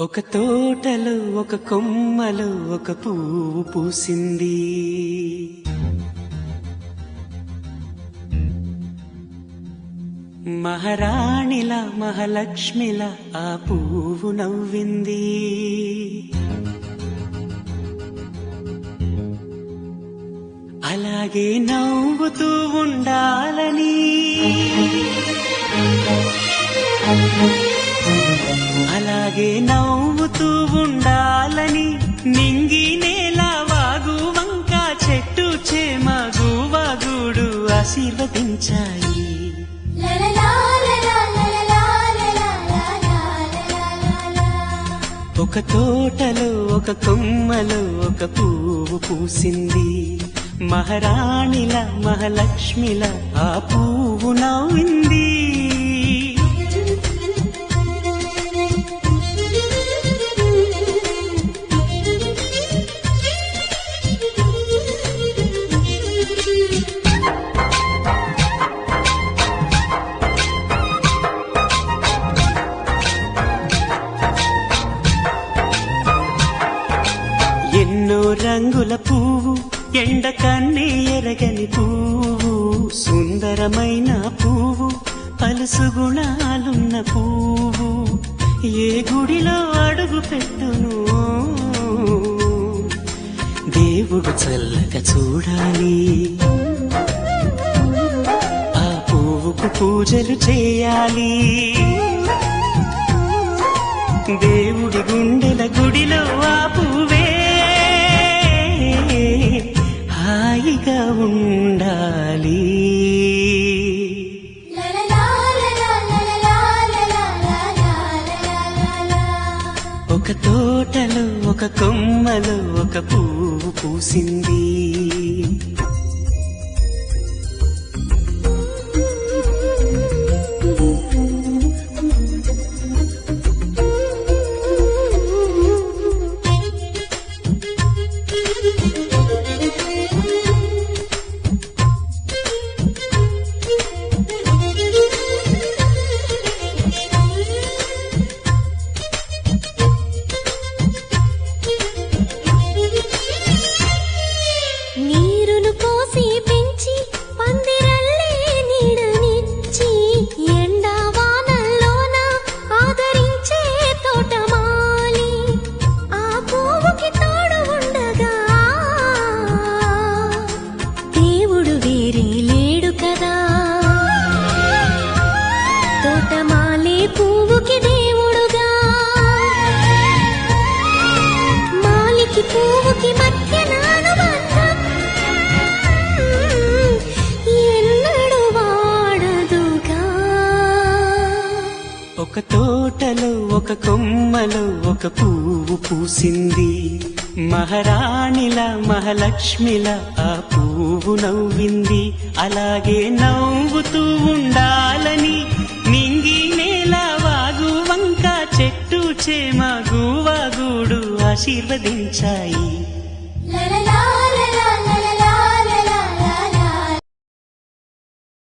ఒక తోటలో ఒక కొమ్మలో ఒక పువ్వు పూసింది. మహారాణిలా మహాలక్ష్మిలా ఆ పువ్వు నవ్వింది. అలాగే నవ్వుతూ ఉండాలని, అలాగే నవ్వుతూ ఉండాలని నింగి నేల వాగు వంక చెట్టు చేమ గువాగుడు ఆశీర్వదించాయి. ఒక తోటలో ఒక కొమ్మలో ఒక పువ్వు పూసింది. మహారాణిల మహాలక్ష్మిల ఆ పువ్వు నవ్వింది. ఎన్నో రంగుల పువ్వు, ఎండ కన్నే ఎరగని పువ్వు, సుందరమైన పువ్వు, పలుసు గుణాలున్న పువ్వు, ఏ గుడిలో అడుగు పెట్టును దేవుడు చల్లగా చూడాలి. ఆ పువ్వుకు పూజలు చేయాలి. దేవుడి గుండెల గుడిలో ఆ పువ్వే హాయిగా ఉండాలి. ఒక తోటలో ఒక కొమ్మలో ఒక పువ్వు పూసింది. ఒక తోటలో ఒక కొమ్మలో ఒక పువ్వు పూసింది. మహారాణిల మహాలక్ష్మిల ఆ పువ్వు నవ్వింది. అలాగే నవ్వుతూ ఉండాలని నింగి నేల వాగు వంక చెట్టు చేమ గువాగుడు ఆశీర్వదించాయి.